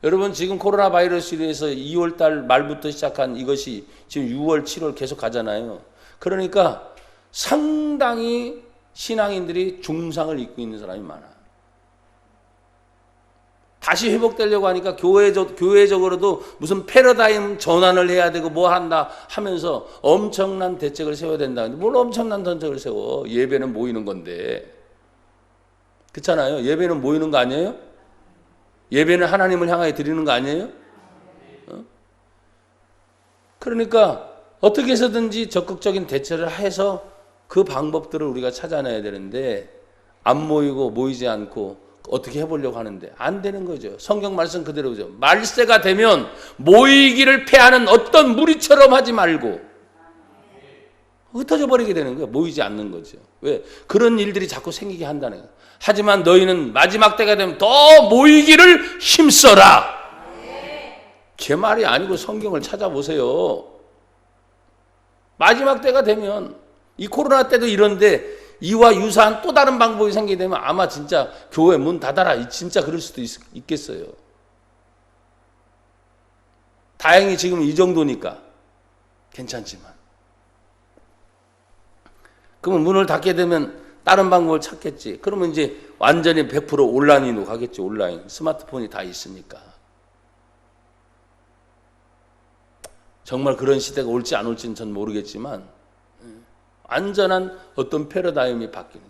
여러분 지금 코로나 바이러스로 해서 2월 달 말부터 시작한 이것이 지금 6월, 7월 계속 가잖아요. 그러니까 상당히 신앙인들이 중상을 입고 있는 사람이 많아요. 다시 회복되려고 하니까 교회적으로도 무슨 패러다임 전환을 해야 되고 뭐 한다 하면서 엄청난 대책을 세워야 된다는데 뭘 엄청난 대책을 세워. 예배는 모이는 건데. 그렇잖아요. 예배는 모이는 거 아니에요? 예배는 하나님을 향하여 드리는 거 아니에요? 그러니까 어떻게 해서든지 적극적인 대처를 해서 그 방법들을 우리가 찾아내야 되는데 안 모이고 모이지 않고 어떻게 해보려고 하는데 안 되는 거죠. 성경 말씀 그대로죠. 말세가 되면 모이기를 패하는 어떤 무리처럼 하지 말고 흩어져 버리게 되는 거예요. 모이지 않는 거죠. 왜? 그런 일들이 자꾸 생기게 한다는 거예요. 하지만 너희는 마지막 때가 되면 더 모이기를 힘써라. 제 말이 아니고 성경을 찾아보세요. 마지막 때가 되면 이 코로나 때도 이런데 이와 유사한 또 다른 방법이 생기게 되면 아마 진짜 교회 문 닫아라. 진짜 그럴 수도 있겠어요. 다행히 지금 이 정도니까 괜찮지만. 그러면 문을 닫게 되면 다른 방법을 찾겠지. 그러면 이제 완전히 100% 온라인으로 가겠지. 온라인. 스마트폰이 다 있으니까. 정말 그런 시대가 올지 안 올지는 전 모르겠지만 완전한 어떤 패러다임이 바뀌는.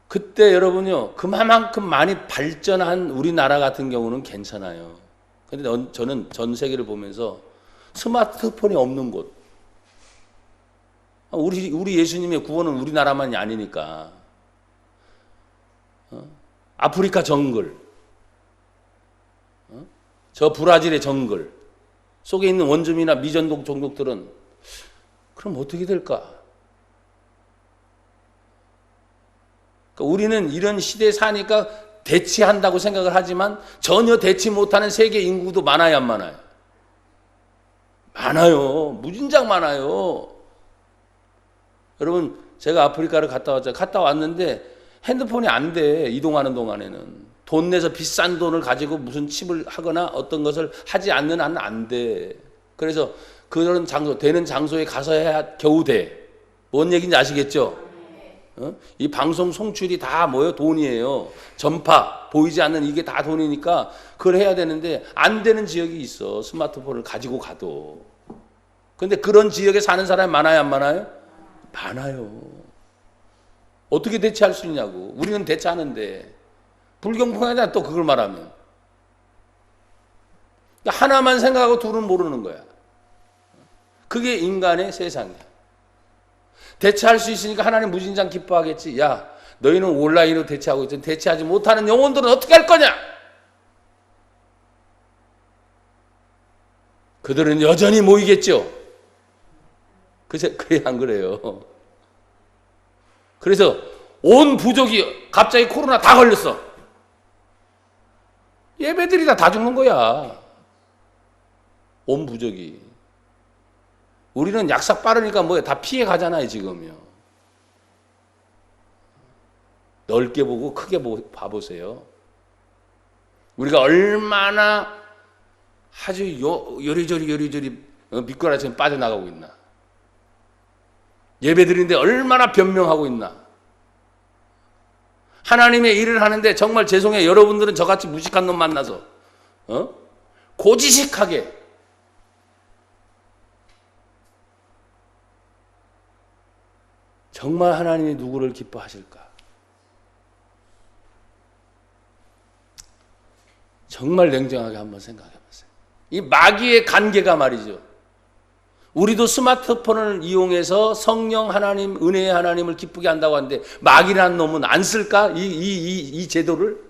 그때 여러분요, 그만큼 많이 발전한 우리나라 같은 경우는 괜찮아요. 근데 저는 전 세계를 보면서 스마트폰이 없는 곳. 우리 예수님의 구원은 우리나라만이 아니니까. 아프리카 정글. 저 브라질의 정글. 속에 있는 원주민이나 미전독 종족들은 그럼 어떻게 될까? 그러니까 우리는 이런 시대에 사니까 대치한다고 생각을 하지만 전혀 대치 못하는 세계 인구도 많아요, 안 많아요? 많아요. 무진장 많아요. 여러분, 제가 아프리카를 갔다 왔죠. 갔다 왔는데 핸드폰이 안 돼. 이동하는 동안에는. 돈 내서 비싼 돈을 가지고 무슨 칩을 하거나 어떤 것을 하지 않는 한은 안 돼. 그래서 그런 장소, 되는 장소에 가서 해야 겨우 돼. 뭔 얘기인지 아시겠죠? 이 방송 송출이 다 뭐예요? 돈이에요. 전파, 보이지 않는 이게 다 돈이니까 그걸 해야 되는데 안 되는 지역이 있어. 스마트폰을 가지고 가도. 근데 그런 지역에 사는 사람이 많아요, 안 많아요? 많아요. 어떻게 대체할 수 있냐고. 우리는 대체하는데. 불경통하잖아, 또 그걸 말하면. 그러니까 하나만 생각하고 둘은 모르는 거야. 그게 인간의 세상이야. 대체할 수 있으니까 하나님 무진장 기뻐하겠지. 야, 너희는 온라인으로 대체하고 있지. 대체하지 못하는 영혼들은 어떻게 할 거냐? 그들은 여전히 모이겠죠. 그래, 안 그래요? 그래서 온 부족이 갑자기 코로나 다 걸렸어. 예배들이 다 죽는 거야. 온 부족이. 우리는 약삭 빠르니까 뭐야, 다 피해 가잖아요, 지금요. 넓게 보고 크게 봐보세요. 우리가 얼마나 아주 요리조리 미꾸라지처럼 빠져나가고 있나. 예배드리는데 얼마나 변명하고 있나. 하나님의 일을 하는데 정말 죄송해요. 여러분들은 저같이 무식한 놈 만나서 고지식하게 정말 하나님이 누구를 기뻐하실까? 정말 냉정하게 한번 생각해 보세요. 이 마귀의 관계가 말이죠. 우리도 스마트폰을 이용해서 성령 하나님, 은혜의 하나님을 기쁘게 한다고 하는데 마귀라는 놈은 안 쓸까? 이 제도를?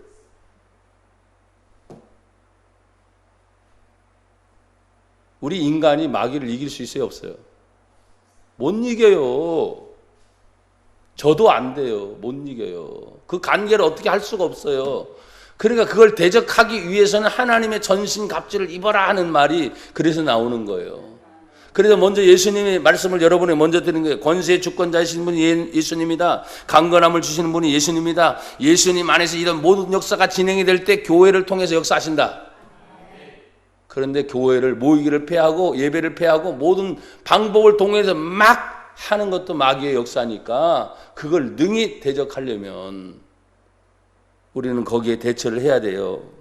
우리 인간이 마귀를 이길 수 있어요, 없어요? 못 이겨요. 저도 안 돼요. 못 이겨요. 그 관계를 어떻게 할 수가 없어요. 그러니까 그걸 대적하기 위해서는 하나님의 전신갑주를 입어라 하는 말이 그래서 나오는 거예요. 그래서 먼저 예수님의 말씀을 여러분에 먼저 드리는 거예요. 권세의 주권자이신 분이 예수님이다. 강건함을 주시는 분이 예수님이다. 예수님 안에서 이런 모든 역사가 진행이 될 때 교회를 통해서 역사하신다. 그런데 교회를 모이기를 패하고 예배를 패하고 모든 방법을 통해서 막 하는 것도 마귀의 역사니까 그걸 능히 대적하려면 우리는 거기에 대처를 해야 돼요.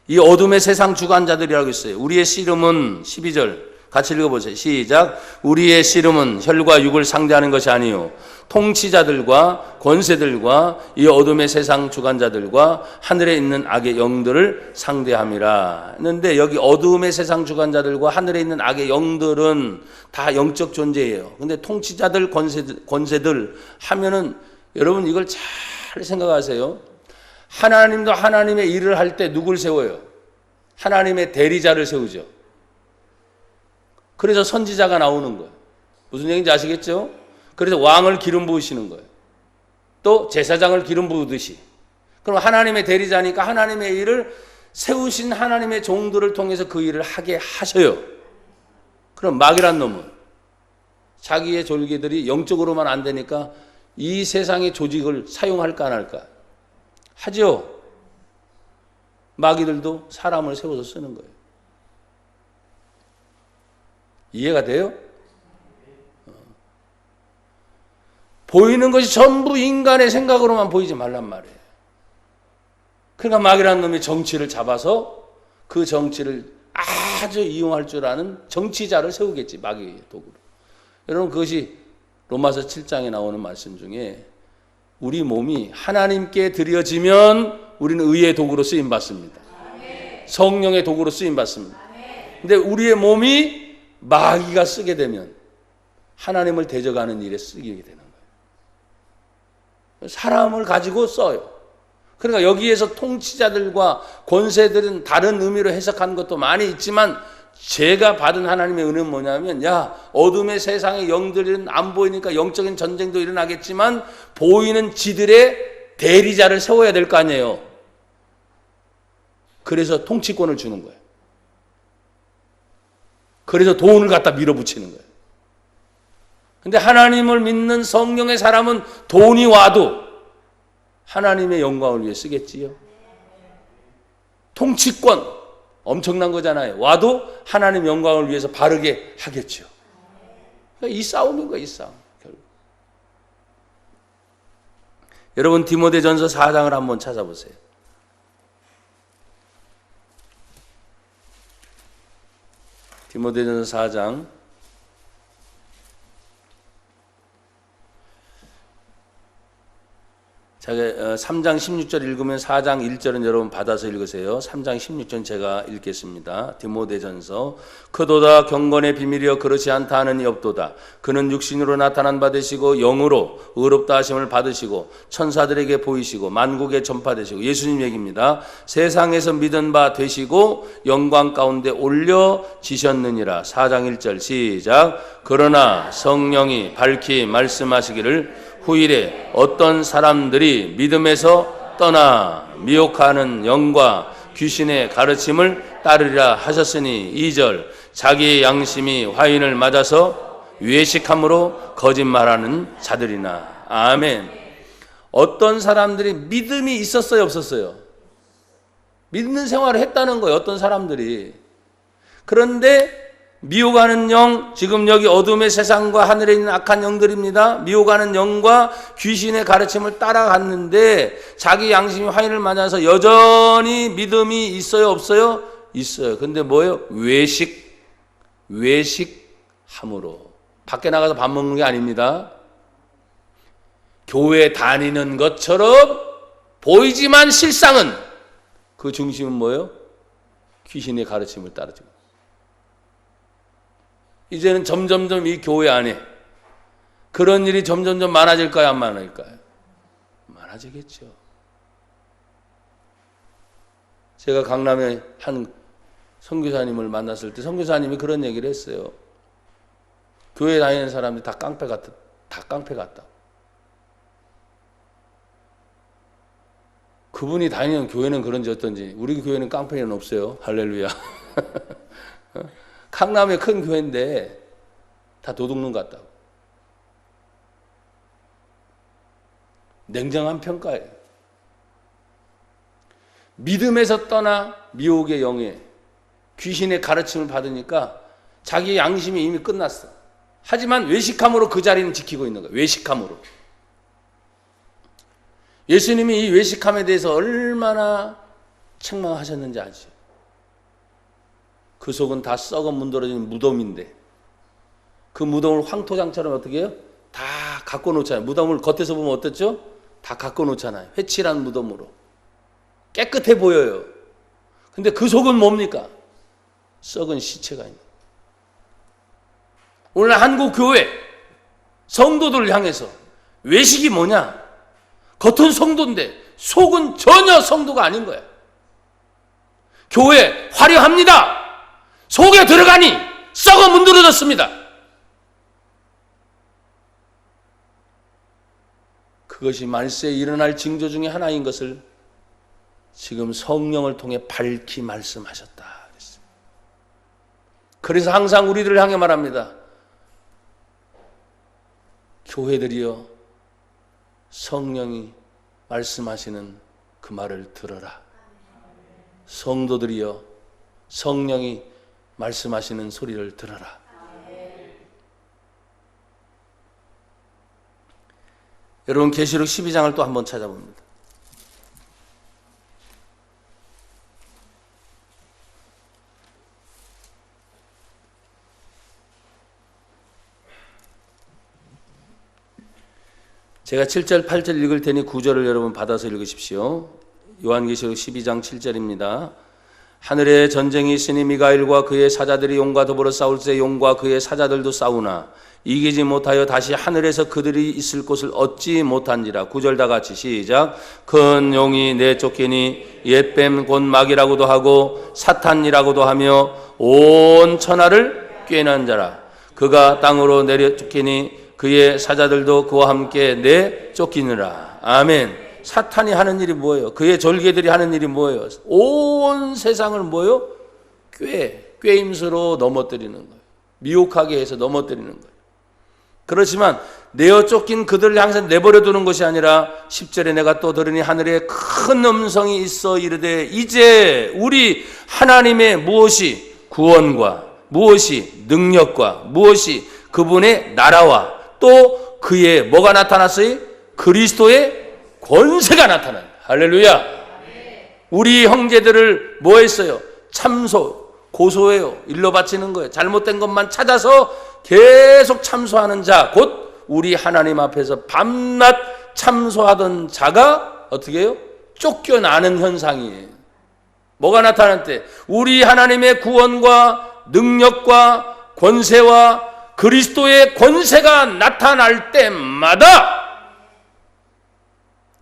이 어둠의 세상 주관자들이라고 했어요. 우리의 씨름은 12절 같이 읽어보세요. 시작. 우리의 씨름은 혈과 육을 상대하는 것이 아니요 통치자들과 권세들과 이 어둠의 세상 주관자들과 하늘에 있는 악의 영들을 상대함이라. 했는데 여기 어둠의 세상 주관자들과 하늘에 있는 악의 영들은 다 영적 존재예요. 근데 통치자들, 권세들 하면은 여러분 이걸 잘 생각하세요. 하나님도 하나님의 일을 할 때 누굴 세워요? 하나님의 대리자를 세우죠. 그래서 선지자가 나오는 거예요. 무슨 얘기인지 아시겠죠? 그래서 왕을 기름 부으시는 거예요. 또 제사장을 기름 부으듯이. 그럼 하나님의 대리자니까 하나님의 일을 세우신 하나님의 종들을 통해서 그 일을 하게 하셔요. 그럼 마귀란 놈은 자기의 졸개들이 영적으로만 안 되니까 이 세상의 조직을 사용할까 안 할까? 하죠. 마귀들도 사람을 세워서 쓰는 거예요. 이해가 돼요? 보이는 것이 전부 인간의 생각으로만 보이지 말란 말이에요. 그러니까 마귀라는 놈이 정치를 잡아서 그 정치를 아주 이용할 줄 아는 정치자를 세우겠지, 마귀의 도구로. 여러분, 그것이 로마서 7장에 나오는 말씀 중에 우리 몸이 하나님께 드려지면 우리는 의의 도구로 쓰임 받습니다. 성령의 도구로 쓰임 받습니다. 근데 우리의 몸이 마귀가 쓰게 되면 하나님을 대적하는 일에 쓰게 되는 거예요. 사람을 가지고 써요. 그러니까 여기에서 통치자들과 권세들은 다른 의미로 해석하는 것도 많이 있지만 제가 받은 하나님의 은혜는 뭐냐면, 야, 어둠의 세상의 영들은 안 보이니까 영적인 전쟁도 일어나겠지만 보이는 지들의 대리자를 세워야 될 거 아니에요. 그래서 통치권을 주는 거예요. 그래서 돈을 갖다 밀어붙이는 거예요. 근데 하나님을 믿는 성령의 사람은 돈이 와도 하나님의 영광을 위해 쓰겠지요. 통치권 엄청난 거잖아요. 와도 하나님 영광을 위해서 바르게 하겠죠. 그러니까 이 싸움인 거예요, 이 싸움. 결국. 여러분 디모데전서 4장을 한번 찾아보세요. 디모데전서 4장 3장 16절 읽으면 4장 1절은 여러분 받아서 읽으세요. 3장 16절 제가 읽겠습니다. 디모데전서. 그도다 경건의 비밀이여 그렇지 않다 하는 이 없도다. 그는 육신으로 나타난 바 되시고 영으로 의롭다 하심을 받으시고 천사들에게 보이시고 만국에 전파되시고, 예수님 얘기입니다. 세상에서 믿은 바 되시고 영광 가운데 올려지셨느니라. 4장 1절 시작. 그러나 성령이 밝히 말씀하시기를 후일에 어떤 사람들이 믿음에서 떠나 미혹하는 영과 귀신의 가르침을 따르리라 하셨으니, 2절 자기의 양심이 화인을 맞아서 외식함으로 거짓말하는 자들이나. 아멘. 어떤 사람들이 믿음이 있었어요, 없었어요? 믿는 생활을 했다는 거예요, 어떤 사람들이. 그런데 미혹하는 영, 지금 여기 어둠의 세상과 하늘에 있는 악한 영들입니다. 미혹하는 영과 귀신의 가르침을 따라갔는데 자기 양심이 화인을 맞아서 여전히 믿음이 있어요, 없어요? 있어요. 근데 뭐예요? 외식함으로. 밖에 나가서 밥 먹는 게 아닙니다. 교회 다니는 것처럼 보이지만 실상은 그 중심은 뭐예요? 귀신의 가르침을 따르죠. 이제는 점점점 이 교회 안에 그런 일이 점점점 많아질까요? 안 많아질까요? 많아지겠죠. 제가 강남에 한 선교사님을 만났을 때 선교사님이 그런 얘기를 했어요. 교회 다니는 사람들이 다 깡패 같다. 그분이 다니는 교회는 그런지 어떤지, 우리 교회는 깡패는 없어요. 할렐루야. 강남에 큰 교회인데 다 도둑놈 같다고. 냉정한 평가예요. 믿음에서 떠나 미혹의 영에 귀신의 가르침을 받으니까 자기 양심이 이미 끝났어. 하지만 외식함으로 그 자리는 지키고 있는 거예요. 외식함으로. 예수님이 이 외식함에 대해서 얼마나 책망하셨는지 아시죠? 그 속은 다 썩어 문드러진 무덤인데 그 무덤을 황토장처럼 어떻게 해요? 다 갖고 놓잖아요. 무덤을 겉에서 보면 어떻죠? 다 갖고 놓잖아요. 회칠한 무덤으로. 깨끗해 보여요. 근데 그 속은 뭡니까? 썩은 시체가 있는 거예요. 오늘 한국 교회 성도들을 향해서 외식이 뭐냐? 겉은 성도인데 속은 전혀 성도가 아닌 거야. 교회 화려합니다. 속에 들어가니 썩어 문드러졌습니다. 그것이 말세에 일어날 징조 중에 하나인 것을 지금 성령을 통해 밝히 말씀하셨다. 그래서 항상 우리들을 향해 말합니다. 교회들이여 성령이 말씀하시는 그 말을 들어라. 성도들이여 성령이 말씀하시는 소리를 들어라. 여러분 계시록 12장을 또 한번 찾아봅니다. 제가 7절 8절 읽을 테니 9절을 여러분 받아서 읽으십시오. 요한계시록 12장 7절입니다. 하늘에 전쟁이 있으니 미가엘과 그의 사자들이 용과 더불어 싸울 때 용과 그의 사자들도 싸우나 이기지 못하여 다시 하늘에서 그들이 있을 곳을 얻지 못한지라. 9절 다 같이 시작. 큰 용이 내쫓기니 옛뱀 곧 마귀라고도 하고 사탄이라고도 하며 온 천하를 꾀난 자라. 그가 땅으로 내려쫓기니 그의 사자들도 그와 함께 내쫓기느라. 아멘. 사탄이 하는 일이 뭐예요? 그의 절개들이 하는 일이 뭐예요? 온 세상을 뭐예요? 꾀임수로 넘어뜨리는 거예요. 미혹하게 해서 넘어뜨리는 거예요. 그렇지만 내어 쫓긴 그들을 항상 내버려 두는 것이 아니라 10절에 내가 또 들으니 하늘에 큰 음성이 있어 이르되 이제 우리 하나님의 무엇이 구원과 무엇이 능력과 무엇이 그분의 나라와 또 그의 뭐가 나타났어요? 그리스도의 권세가 나타난다. 할렐루야. 우리 형제들을 뭐 했어요? 참소, 고소해요. 일러 바치는 거예요. 잘못된 것만 찾아서 계속 참소하는 자, 곧 우리 하나님 앞에서 밤낮 참소하던 자가 어떻게 해요? 쫓겨나는 현상이에요. 뭐가 나타났대? 우리 하나님의 구원과 능력과 권세와 그리스도의 권세가 나타날 때마다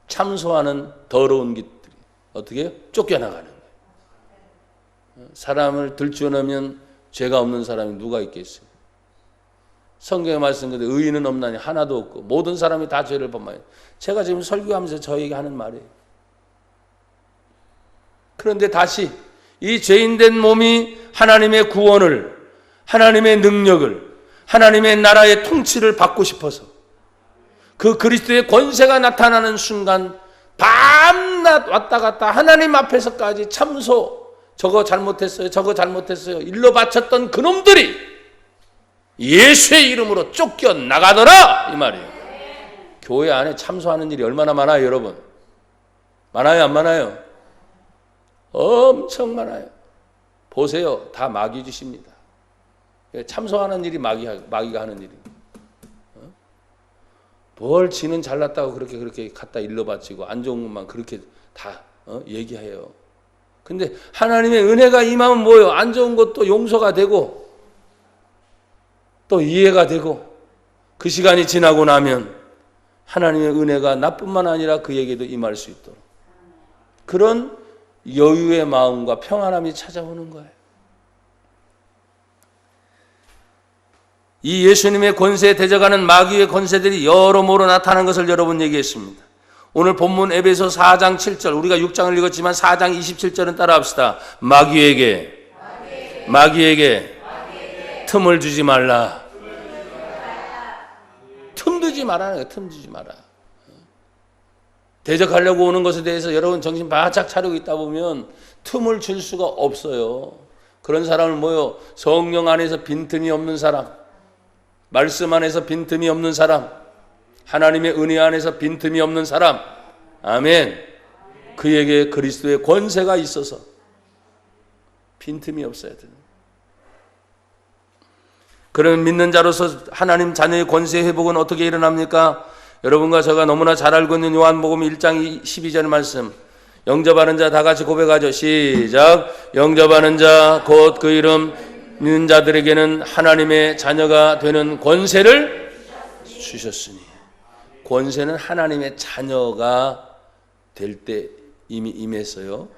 참소하는 더러운 것들이 어떻게 해요? 쫓겨나가는 거예요. 사람을 들추어놓으면 죄가 없는 사람이 누가 있겠어요? 성경에 말씀대로 의인은 없나니 하나도 없고 모든 사람이 다 죄를 범하여. 제가 지금 설교하면서 저에게 하는 말이에요. 그런데 다시 이 죄인된 몸이 하나님의 구원을, 하나님의 능력을, 하나님의 나라의 통치를 받고 싶어서 그 그리스도의 권세가 나타나는 순간 밤낮 왔다 갔다 하나님 앞에서까지 참소, 저거 잘못했어요, 저거 잘못했어요 일러 바쳤던 그놈들이 예수의 이름으로 쫓겨나가더라 이 말이에요. 교회 안에 참소하는 일이 얼마나 많아요 여러분? 많아요 안 많아요? 엄청 많아요. 보세요. 다 마귀 짓입니다. 참소하는 일이 마귀가 하는 일입니다. 뭘 지는 잘났다고 그렇게 갖다 일러 바치고 안 좋은 것만 그렇게 다 얘기해요. 근데 하나님의 은혜가 임하면 뭐예요? 안 좋은 것도 용서가 되고 또 이해가 되고 그 시간이 지나고 나면 하나님의 은혜가 나뿐만 아니라 그에게도 임할 수 있도록 그런 여유의 마음과 평안함이 찾아오는 거예요. 이 예수님의 권세에 대적하는 마귀의 권세들이 여러모로 나타나는 것을 여러분 얘기했습니다. 오늘 본문 에베소 4장 7절, 우리가 6장을 읽었지만 4장 27절은 따라합시다. 마귀에게 틈을 주지 말라. 틈 두지 말라는 거예요. 틈 주지 마라. 대적하려고 오는 것에 대해서 여러분 정신 바짝 차리고 있다 보면 틈을 줄 수가 없어요. 그런 사람을 뭐요? 성령 안에서 빈틈이 없는 사람, 말씀 안에서 빈틈이 없는 사람, 하나님의 은혜 안에서 빈틈이 없는 사람, 아멘. 그에게 그리스도의 권세가 있어서 빈틈이 없어야 돼요. 그런 믿는 자로서 하나님 자녀의 권세 회복은 어떻게 일어납니까? 여러분과 제가 너무나 잘 알고 있는 요한복음 1장 12절 말씀, 영접하는 자 다 같이 고백하죠. 시작. 영접하는 자 곧 그 이름 믿는 자들에게는 하나님의 자녀가 되는 권세를 주셨으니. 권세는 하나님의 자녀가 될 때 이미 임했어요.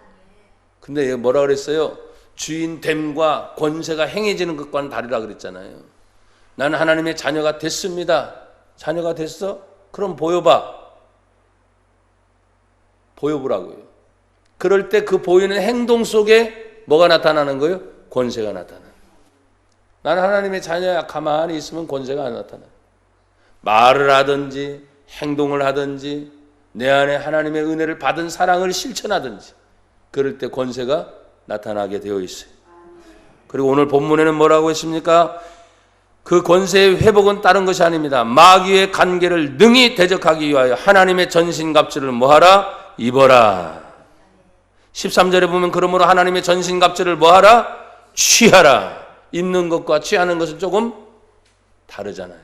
근데 뭐라 그랬어요? 주인됨과 권세가 행해지는 것과는 다르다 그랬잖아요. 나는 하나님의 자녀가 됐습니다. 자녀가 됐어? 그럼 보여봐. 보여보라고요. 그럴 때 그 보이는 행동 속에 뭐가 나타나는 거예요? 권세가 나타나요. 나는 하나님의 자녀야. 가만히 있으면 권세가 안 나타나요. 말을 하든지 행동을 하든지 내 안에 하나님의 은혜를 받은 사랑을 실천하든지 그럴 때 권세가 나타나게 되어 있어요. 그리고 오늘 본문에는 뭐라고 했습니까? 그 권세의 회복은 다른 것이 아닙니다. 마귀의 관계를 능히 대적하기 위하여 하나님의 전신갑주를 뭐하라? 입어라. 13절에 보면 그러므로 하나님의 전신갑주를 뭐하라? 취하라. 입는 것과 취하는 것은 조금 다르잖아요.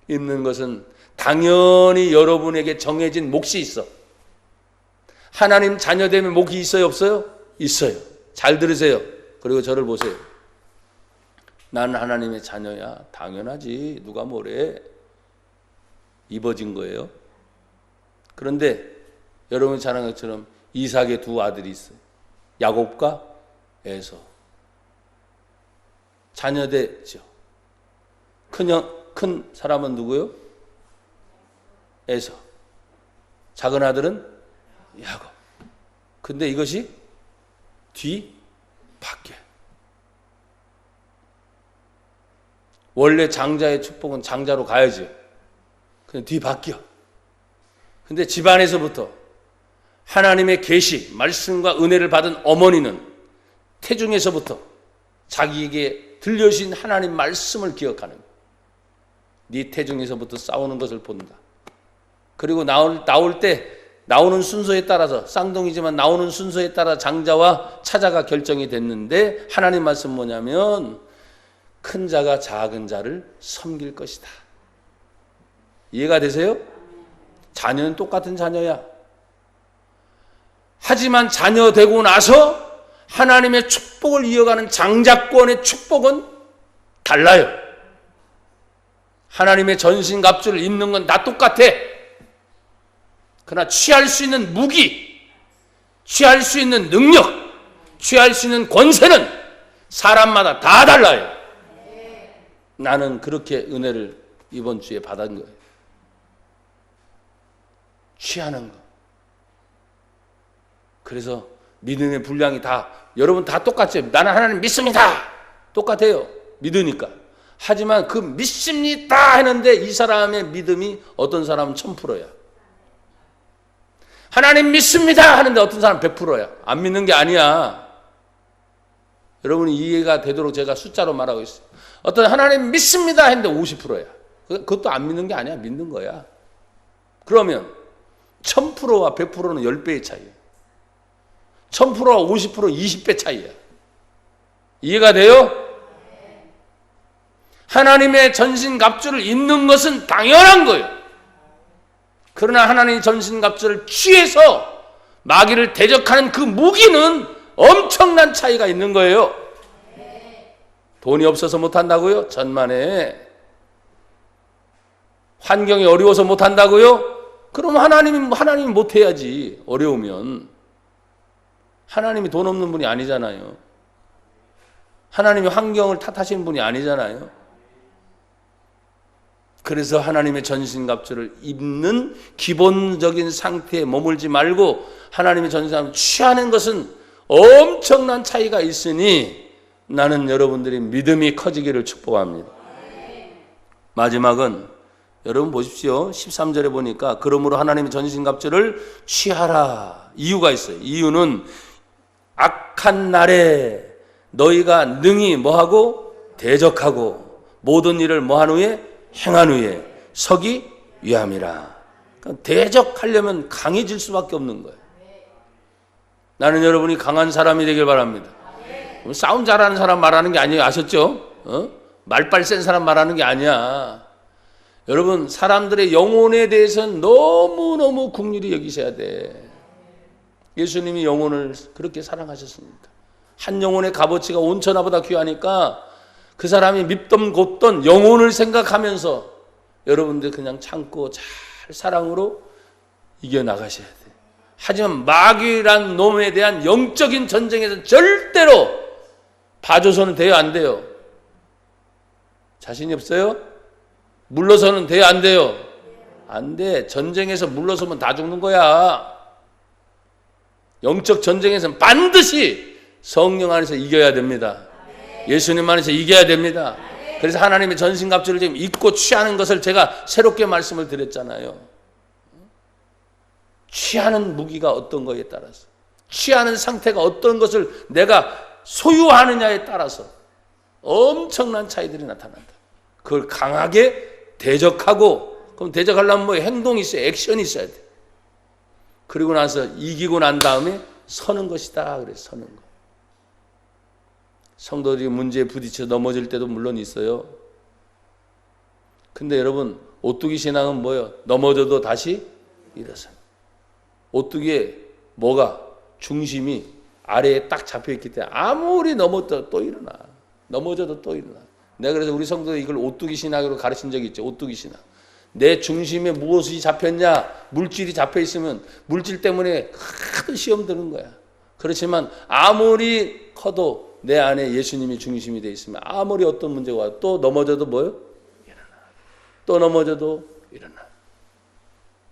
입는 것은 당연히 여러분에게 정해진 몫이 있어. 하나님 자녀되면 몫이 있어요? 없어요? 있어요. 잘 들으세요. 그리고 저를 보세요. 나는 하나님의 자녀야. 당연하지. 누가 뭐래. 입어진 거예요. 그런데 여러분이 잘 아는 것처럼 이삭의 두 아들이 있어요. 야곱과 에서. 자녀되죠. 큰 사람은 누구요? 에서. 작은 아들은 야곱. 근데 이것이 뒤바뀌어요. 원래 장자의 축복은 장자로 가야죠. 근데 뒤바뀌어. 근데 집안에서부터 하나님의 계시, 말씀과 은혜를 받은 어머니는 태중에서부터 자기에게 들려주신 하나님 말씀을 기억하는 거예요. 네 태중에서부터 싸우는 것을 본다. 그리고 나올 때 나오는 순서에 따라서 쌍둥이지만 나오는 순서에 따라 장자와 차자가 결정이 됐는데 하나님 말씀 뭐냐면 큰 자가 작은 자를 섬길 것이다. 이해가 되세요? 자녀는 똑같은 자녀야. 하지만 자녀 되고 나서 하나님의 축복을 이어가는 장자권의 축복은 달라요. 하나님의 전신갑주를 입는 건 다 똑같아. 그러나 취할 수 있는 무기, 취할 수 있는 능력, 취할 수 있는 권세는 사람마다 다 달라요. 나는 그렇게 은혜를 이번 주에 받은 거예요. 취하는 거. 그래서 믿음의 분량이 다 여러분 다 똑같죠. 나는 하나님 믿습니다. 똑같아요. 믿으니까. 하지만 그 믿습니다 했는데 이 사람의 믿음이 어떤 사람은 1000%야. 하나님 믿습니다 하는데 어떤 사람은 100%야. 안 믿는 게 아니야. 여러분이 이해가 되도록 제가 숫자로 말하고 있어요. 어떤 하나님 믿습니다 했는데 50%야. 그것도 안 믿는 게 아니야. 믿는 거야. 그러면 1000%와 100%는 10배의 차이야. 1000%와 50% 20배 차이야. 이해가 돼요? 하나님의 전신갑주를 입는 것은 당연한 거예요. 그러나 하나님의 전신갑주를 취해서 마귀를 대적하는 그 무기는 엄청난 차이가 있는 거예요. 돈이 없어서 못한다고요? 천만에. 환경이 어려워서 못한다고요? 그럼 하나님이 못해야지. 어려우면. 하나님이 돈 없는 분이 아니잖아요. 하나님이 환경을 탓하시는 분이 아니잖아요. 그래서 하나님의 전신갑주를 입는 기본적인 상태에 머물지 말고 하나님의 전신갑주를 취하는 것은 엄청난 차이가 있으니 나는 여러분들이 믿음이 커지기를 축복합니다. 마지막은 여러분 보십시오. 13절에 보니까 그러므로 하나님의 전신갑주를 취하라. 이유가 있어요. 이유는 악한 날에 너희가 능히 뭐하고 대적하고 모든 일을 뭐한 후에 행한 후에 서기 위함이라. 그러니까 대적하려면 강해질 수밖에 없는 거예요. 나는 여러분이 강한 사람이 되길 바랍니다. 싸움 잘하는 사람 말하는 게 아니에요. 아셨죠? 말빨 센 사람 말하는 게 아니야. 여러분 사람들의 영혼에 대해서는 너무너무 긍휼히 여기셔야 돼. 예수님이 영혼을 그렇게 사랑하셨습니까? 한 영혼의 값어치가 온천하보다 귀하니까 그 사람이 밉던 곱던 영혼을 생각하면서 여러분들 그냥 참고 잘 사랑으로 이겨나가셔야 돼. 하지만 마귀란 놈에 대한 영적인 전쟁에서 절대로 봐줘서는 돼요, 안 돼요? 자신이 없어요? 물러서는 돼요, 안 돼요? 안 돼. 전쟁에서 물러서면 다 죽는 거야. 영적 전쟁에서는 반드시 성령 안에서 이겨야 됩니다. 예수님 안에서 이겨야 됩니다. 그래서 하나님의 전신갑주를 지금 입고 취하는 것을 제가 새롭게 말씀을 드렸잖아요. 취하는 무기가 어떤 거에 따라서, 취하는 상태가 어떤 것을 내가 소유하느냐에 따라서 엄청난 차이들이 나타난다. 그걸 강하게 대적하고, 그럼 대적하려면 뭐 행동이 있어야, 액션이 있어야 돼. 그리고 나서 이기고 난 다음에 서는 것이다. 그래서 서는 거. 성도들이 문제에 부딪혀 넘어질 때도 물론 있어요. 근데 여러분, 오뚜기 신앙은 뭐예요? 넘어져도 다시 일어서. 오뚜기에 뭐가? 중심이 아래에 딱 잡혀있기 때문에 아무리 넘어져도 또 일어나. 넘어져도 또 일어나. 내가 그래서 우리 성도들 이걸 오뚜기 신학으로 가르친 적이 있죠. 오뚜기 신학. 내 중심에 무엇이 잡혔냐? 물질이 잡혀있으면 물질 때문에 하도 시험 드는 거야. 그렇지만 아무리 커도 내 안에 예수님이 중심이 되어 있으면 아무리 어떤 문제가 와도 또 넘어져도 뭐요? 일어나. 또 넘어져도 일어나.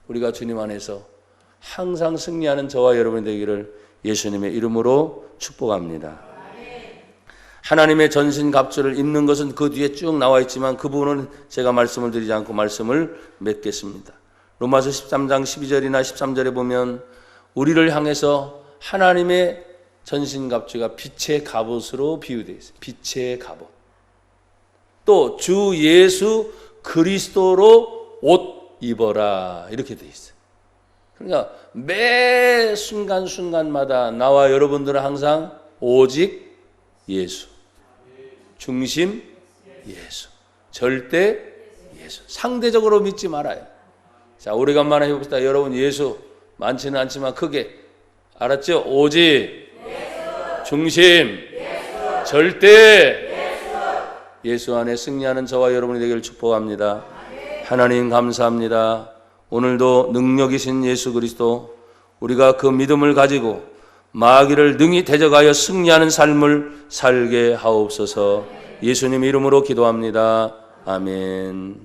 우리가 주님 안에서 항상 승리하는 저와 여러분이 되기를 예수님의 이름으로 축복합니다. 하나님의 전신갑주를 입는 것은 그 뒤에 쭉 나와 있지만 그 부분은 제가 말씀을 드리지 않고 말씀을 맺겠습니다. 로마서 13장 12절이나 13절에 보면 우리를 향해서 하나님의 전신갑주가 빛의 갑옷으로 비유되어 있어요. 빛의 갑옷. 또 주 예수 그리스도로 옷 입어라 이렇게 되어 있어요. 그러니까 매 순간순간마다 나와 여러분들은 항상 오직 예수, 중심 예수, 절대 예수. 상대적으로 믿지 말아요. 자, 오래간만에 해봅시다. 여러분 예수 많지는 않지만 크게 알았죠? 오직 예수, 중심 예수, 절대 예수 안에 승리하는 저와 여러분이 되기를 축복합니다. 하나님 감사합니다. 오늘도 능력이신 예수 그리스도, 우리가 그 믿음을 가지고 마귀를 능히 대적하여 승리하는 삶을 살게 하옵소서. 예수님 이름으로 기도합니다. 아멘.